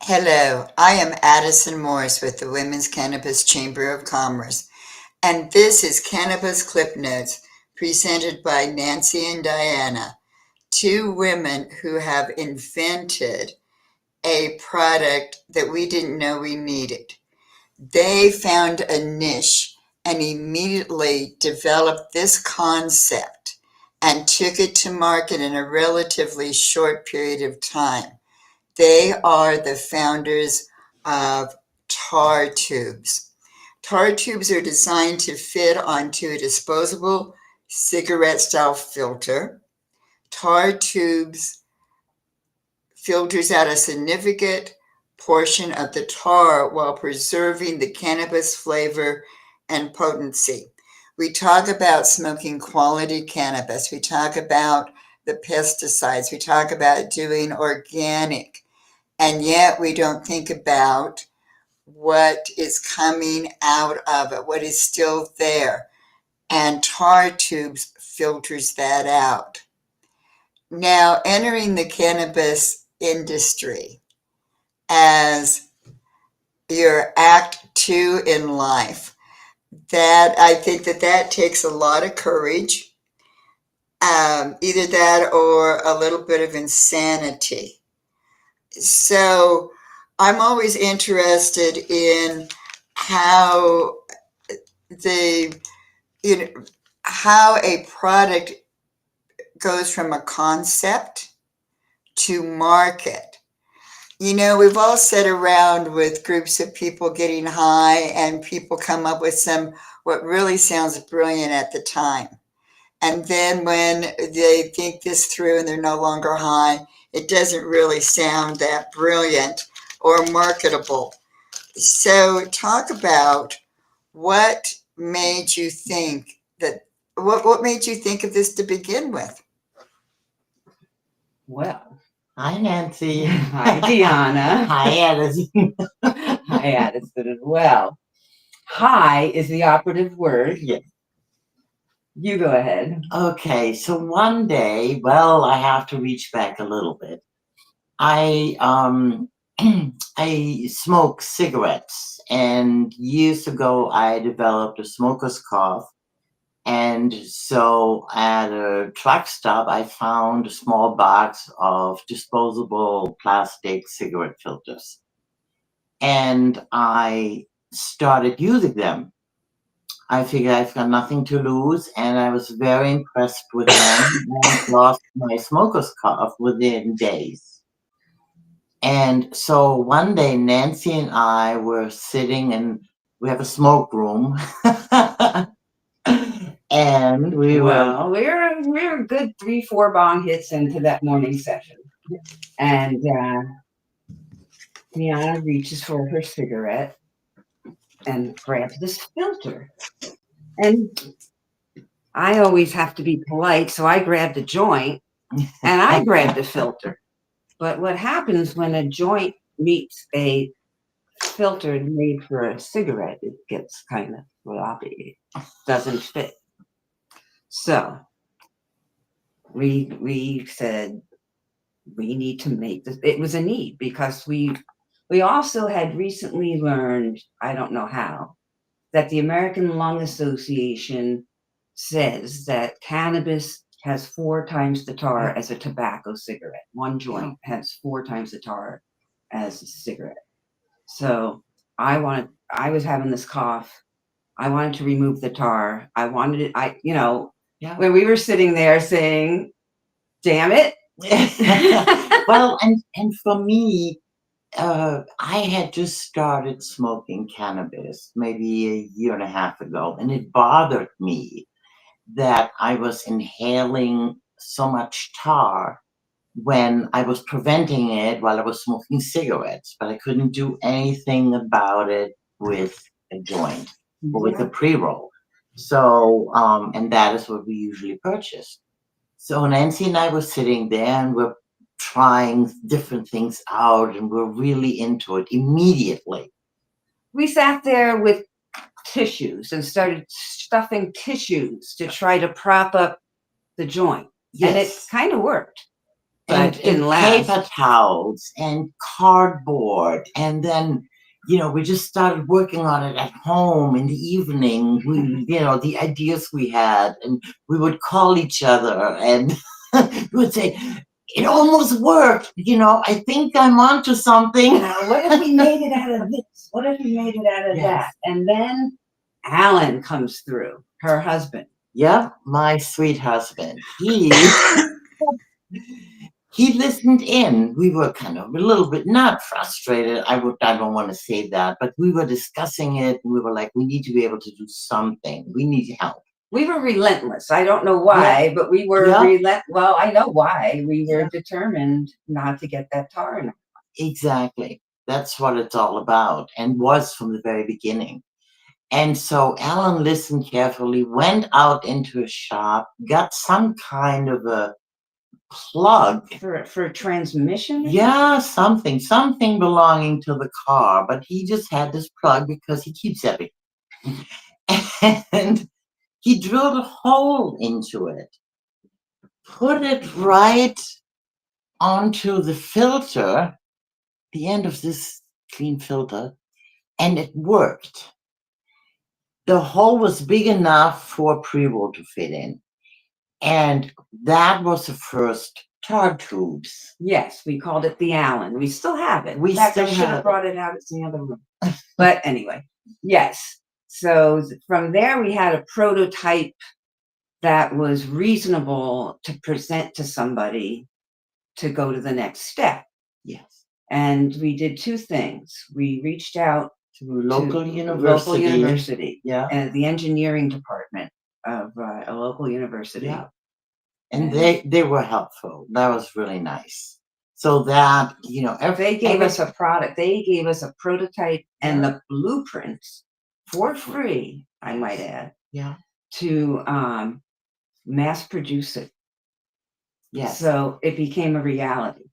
Hello, I am Addison Morris with the Women's Cannabis Chamber of Commerce, and this is Cannabis ClipNotes presented by Nancy and Diana, two women who have invented a product that we didn't know we needed. They found a niche and immediately developed this concept and took it to market in a relatively short period of time. They are the founders of TarTubes. TarTubes are designed to fit onto a disposable cigarette style filter. TarTubes filters out a significant portion of the tar while preserving the cannabis flavor and potency. We talk about smoking quality cannabis. We talk about the pesticides. We talk about doing organic. And yet we don't think about what is coming out of it, what is still there. And TarTubes filters that out. Now, entering the cannabis industry as your act two in life, that I think that takes a lot of courage, either that or a little bit of insanity. So I'm always interested in how the you know how a product goes from a concept to market. We've all sat around with groups of people getting high, and people come up with some what really sounds brilliant at the time. And then when they think this through and they're no longer high, it doesn't really sound that brilliant or marketable. So talk about what made you think that, what made you think of this to begin with? Well, Hi, Nancy. hi, Diana. Hi, Addison. Hi, Addison, as well. Hi is the operative word. Yes. You go ahead. Okay, so one day, well, I have to reach back a little bit. I I smoke cigarettes, and years ago I developed a smoker's cough. And so at a truck stop, I found a small box of disposable plastic cigarette filters. And I started using them. I figured I've got nothing to lose, and I was very impressed with them and lost my smoker's cough within days. And so one day, Nancy and I were sitting, and we have a smoke room. And we're a good 3-4 bong hits into that morning session, and Diana reaches for her cigarette and grabs this filter, and I always have to be polite, so I grabbed a joint and I grabbed a filter. But what happens when a joint meets a filter made for a cigarette, it gets kind of floppy, doesn't fit. So we said we need to make this. It was a need because we also had recently learned, I don't know how, that the American Lung Association says that cannabis has 4 times the tar as a tobacco cigarette. One joint has 4 times the tar as a cigarette. So I was having this cough. I wanted to remove the tar. I wanted it, when we were sitting there saying, damn it. Well, and for me, I had just started smoking cannabis maybe a year and a half ago, and it bothered me that I was inhaling so much tar when I was preventing it while I was smoking cigarettes, but I couldn't do anything about it with a joint or with a pre-roll. So, and that is what we usually purchase. So Nancy and I were sitting there, and we're trying different things out, and we're really into it immediately. We sat there with tissues and started stuffing tissues to try to prop up the joint. Yes. And it kind of worked. but didn't last. Paper towels and cardboard, and then we just started working on it at home in the evening. We, the ideas we had, and we would call each other, and we would say, "It almost worked. I think I'm onto something." What if we made it out of this? What if we made it out of that? And then Alan comes through, her husband. Yep, my sweet husband. He listened in. We were kind of a little bit not frustrated. I don't want to say that, but we were discussing it. We were like, we need to be able to do something. We need help. We were relentless. I don't know why, but we were Well, I know why. We were determined not to get that tar in. Exactly. That's what it's all about, and was from the very beginning. And so Alan listened carefully, went out into a shop, got some kind of a plug for transmission. Yeah, something belonging to the car, but he just had this plug because he keeps everything. And he drilled a hole into it, put it right onto the filter, the end of this clean filter, and it worked. The hole was big enough for pre-roll to fit in. And that was the first TarTubes. Yes, we called it the Allen. We still have it. I should have brought it out. It's in the other room. But anyway, yes. So from there, we had a prototype that was reasonable to present to somebody to go to the next step. Yes. And we did two things. We reached out to local university. Yeah. And the engineering department of a local university. Yeah. And they were helpful. That was really nice. So that, they gave us a product. They gave us a prototype and the blueprints for free, I might add. Yeah. To mass produce it. Yes. So it became a reality.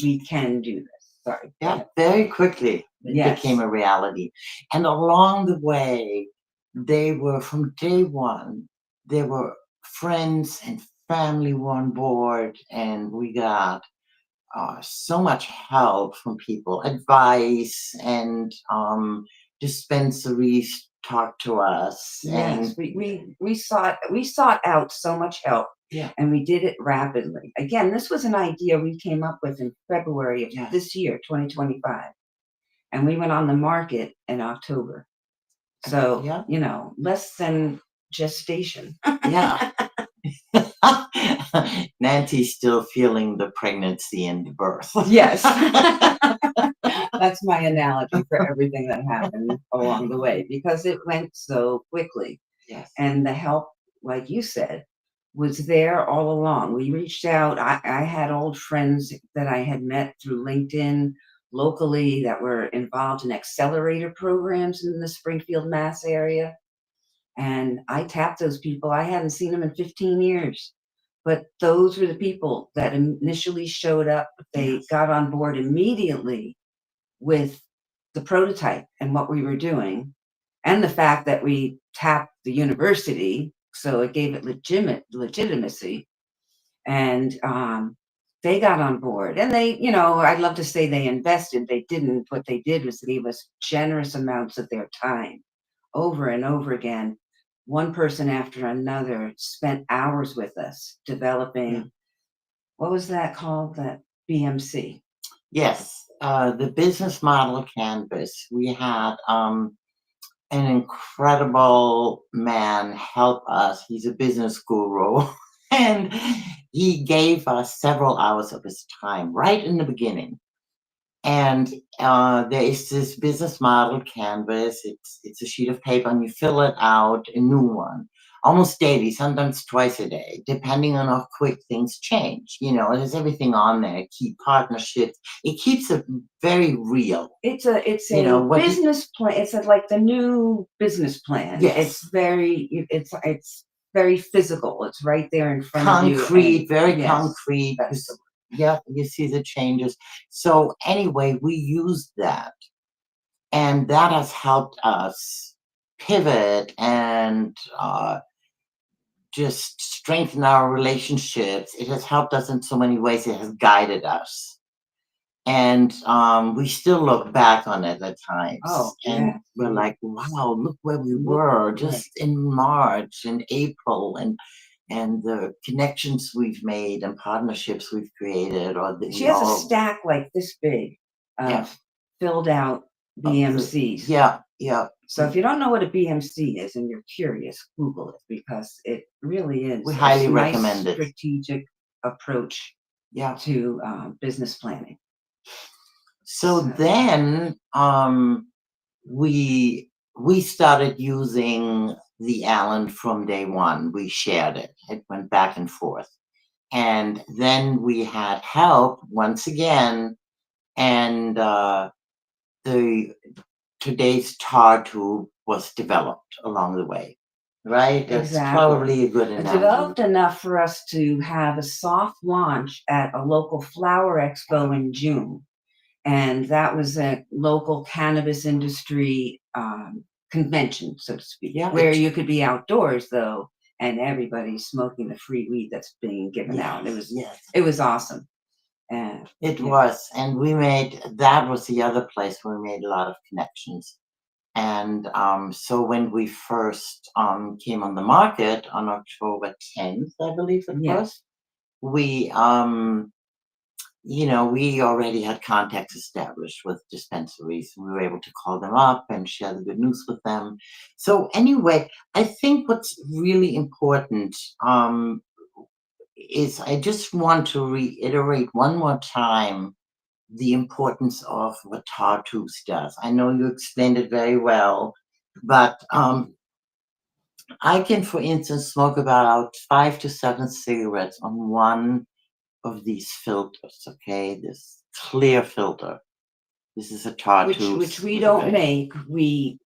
We can do this. Sorry. Yeah, very quickly it became a reality. And along the way, they were, from day one, they were friends and family on board, and we got so much help from people, advice, and dispensaries talked to us. Yes, we sought out so much help. Yeah. And we did it rapidly. Again, this was an idea we came up with in February of this year, 2025. And we went on the market in October. So, less than gestation. Yeah. Nancy's still feeling the pregnancy and the birth. Yes. That's my analogy for everything that happened along the way, because it went so quickly. Yes. And the help, like you said, was there all along. We reached out. I had old friends that I had met through LinkedIn locally that were involved in accelerator programs in the Springfield, Mass area. And I tapped those people. I hadn't seen them in 15 years. But those were the people that initially showed up. They got on board immediately with the prototype and what we were doing, and the fact that we tapped the university, so it gave it legitimacy. And they got on board, and they, I'd love to say they invested. They didn't. What they did was they gave us generous amounts of their time over and over again. One person after another spent hours with us developing, what was that called? That BMC. Yes, the business model canvas. We had an incredible man help us. He's a business guru. And he gave us several hours of his time right in the beginning. And there is this business model canvas. It's a sheet of paper, and you fill it out, a new one, almost daily, sometimes twice a day, depending on how quick things change. There's everything on there. Key partnerships. It keeps it very real. It's a business plan. It's like the new business plan. Yes. It's very physical. It's right there in front of you. Concrete, very concrete. Yeah, you see the changes. So anyway, we used that, and that has helped us pivot and just strengthened our relationships. It has helped us in so many ways. It has guided us. And we still look back on it at times. Oh, and yeah. we're like, wow, look where we Look, were right. just in March and April, and the connections we've made and partnerships we've created. Or the, She has a stack like this big of Yeah. filled out BMCs. Yeah, yeah. So if you don't know what a BMC is and you're curious, Google it, because it really is We highly a nice recommend it. strategic approach Yeah. to business planning. So then we started using the Allen from day one. We shared it. It went back and forth. And then we had help once again, and today's TarTube was developed along the way. Right? That's Exactly. probably a good It analogy. developed enough for us to have a soft launch at a local flower expo in June. And that was a local cannabis industry convention, so to speak, Yeah, where you could be outdoors though, and everybody's smoking the free weed that's being given out. It was awesome. And it was, and that was the other place where we made a lot of connections. And so when we first came on the market on October 10th, I believe it was, we we already had contacts established with dispensaries, and we were able to call them up and share the good news with them. So anyway, I think what's really important is I just want to reiterate one more time the importance of what TarTubes does. I know you explained it very well, but I can, for instance, smoke about 5 to 7 cigarettes on one of these filters, okay? This clear filter. This is a TarTubes. Which we don't make, we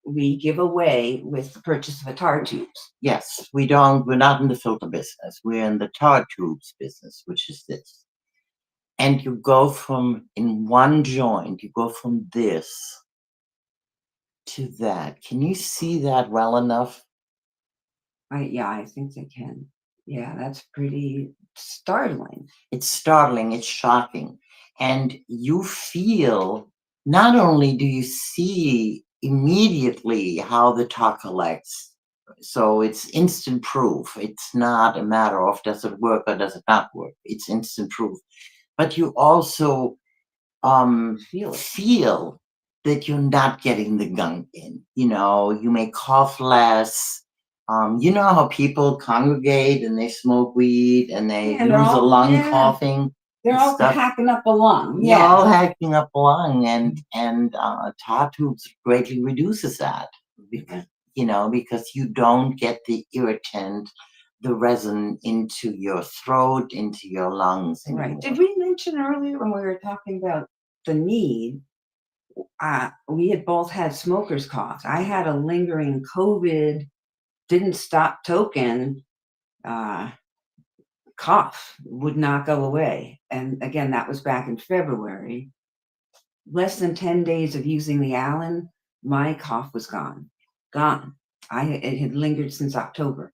give away with the purchase of a TarTubes. Yes, we're not in the filter business. We're in the TarTubes business, which is this. And you go in one joint, you go from this to that. Can you see that well enough? I think they can. Yeah, that's pretty startling. It's startling, it's shocking. And you feel, not only do you see immediately how the tar collects, so it's instant proof. It's not a matter of does it work or does it not work. It's instant proof. But you also feel that you're not getting the gunk in. You may cough less. You know how people congregate and they smoke weed and they lose a lung coughing. They're all hacking up a lung. Yeah, all hacking up a lung, and TarTubes greatly reduces that because you don't get the irritant, the resin into your throat, into your lungs. Right. Did we mention earlier when we were talking about the need? We had both had smoker's coughs. I had a lingering COVID, didn't stop token cough, would not go away. And again, that was back in February. Less than 10 days of using the Allen, my cough was gone. It had lingered since October.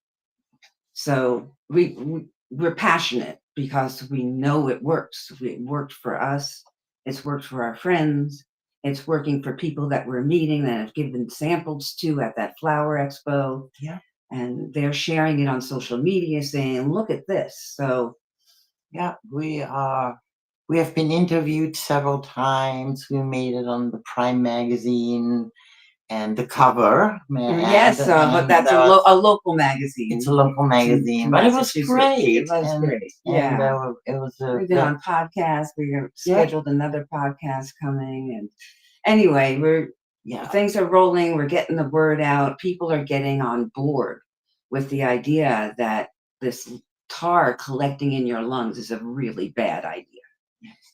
So we're passionate because we know it works. It worked for us. It's worked for our friends. It's working for people that we're meeting that have given samples to at that flower expo. Yeah. And they're sharing it on social media saying, look at this. So yeah, we have been interviewed several times. We made it on the Prime magazine and the cover. Yes, but that's a local magazine. It's a local magazine, but it was great. It was great. Yeah, it was. We've been on podcasts. We scheduled another podcast coming, and anyway, things are rolling. We're getting the word out. People are getting on board with the idea that this tar collecting in your lungs is a really bad idea,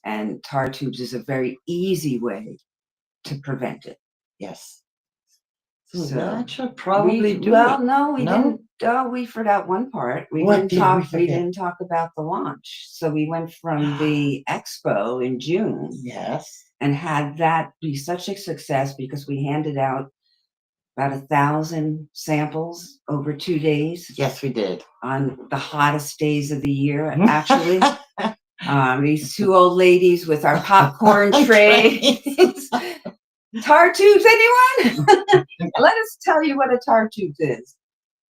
and TarTubes is a very easy way to prevent it. Yes. So that should probably do it. No, we didn't. We forgot one part. We didn't talk about the launch. So we went from the expo in June. Yes. And had that be such a success because we handed out about 1,000 samples over 2 days Yes, we did. on the hottest days of the year, actually. These two old ladies with our popcorn trays. TarTubes, anyone? Let us tell you what a TarTubes is.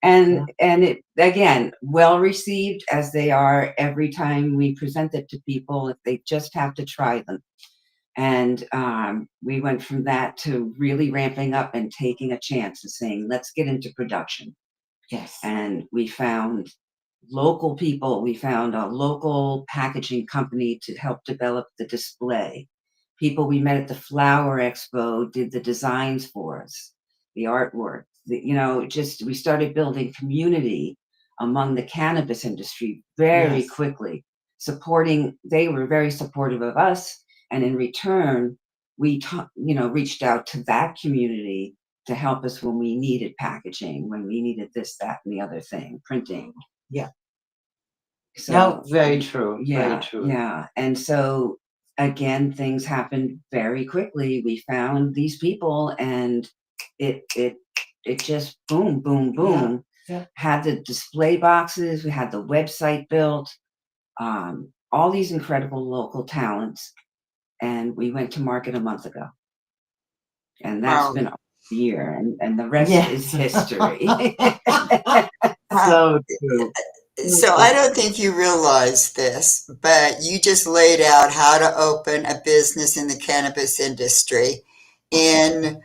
And it, again, well received as they are every time we present it to people, if they just have to try them. And we went from that to really ramping up and taking a chance and saying, let's get into production. Yes. And we found local people. We found a local packaging company to help develop the display. People we met at the Flower Expo did the designs for us, the artwork. We started building community among the cannabis industry very Yes. quickly, they were very supportive of us. And in return, we reached out to that community to help us when we needed packaging, when we needed this, that, and the other thing, printing. Yeah. So No, very true. yeah, Very true. yeah. And so again, things happened very quickly. We found these people, and it just boom, boom, boom. Yeah. Had the display boxes, we had the website built, all these incredible local talents, and we went to market a month ago. And that's Wow. been a year, and the rest Yes. is history. So true. So I don't think you realize this, but you just laid out how to open a business in the cannabis industry in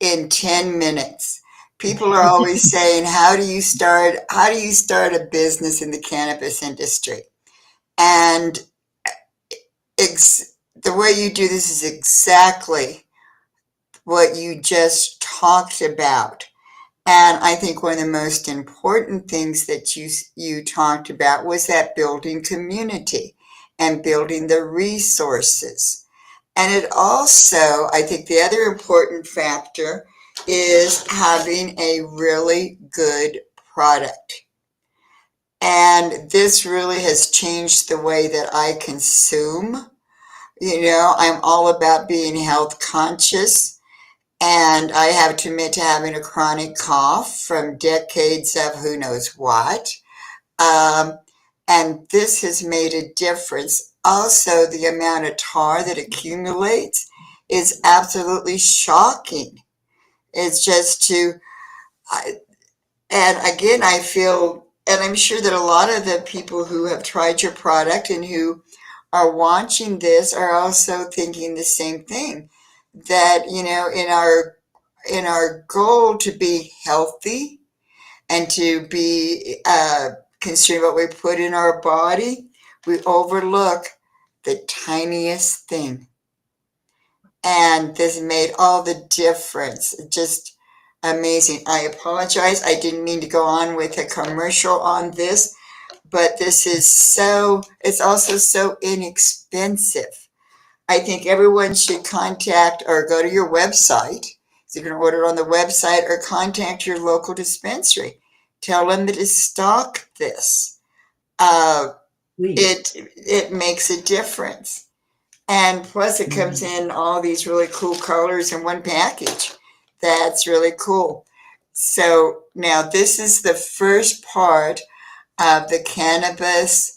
10 minutes. People are always saying, how do you start a business in the cannabis industry? And the way you do this is exactly what you just talked about. And I think one of the most important things that you talked about was that building community and building the resources. And it also, I think the other important factor is having a really good product. And this really has changed the way that I consume. I'm all about being health conscious. And I have to admit to having a chronic cough from decades of who knows what. And this has made a difference. Also, the amount of tar that accumulates is absolutely shocking. It's just and again, I feel, and I'm sure that a lot of the people who have tried your product and who are watching this are also thinking the same thing, that in our goal to be healthy and to be concerned what we put in our body, we overlook the tiniest thing. And this made all the difference. Just amazing. I apologize. I didn't mean to go on with a commercial on this, but it's also so inexpensive. I think everyone should contact or go to your website. So you can order on the website or contact your local dispensary. Tell them that to stock this. It makes a difference. And plus it comes in all these really cool colors in one package. That's really cool. So now this is the first part of the Cannabis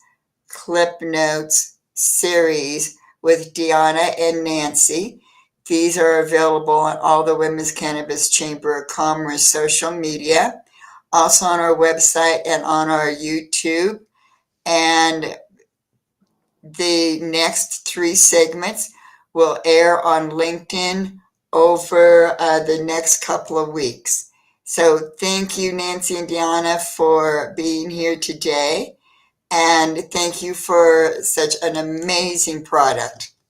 ClipNotes series with Diana and Nancy. These are available on all the Women's Cannabis Chamber of Commerce social media, also on our website and on our YouTube. And the next 3 segments will air on LinkedIn over the next couple of weeks. So thank you, Nancy and Diana, for being here today. And thank you for such an amazing product.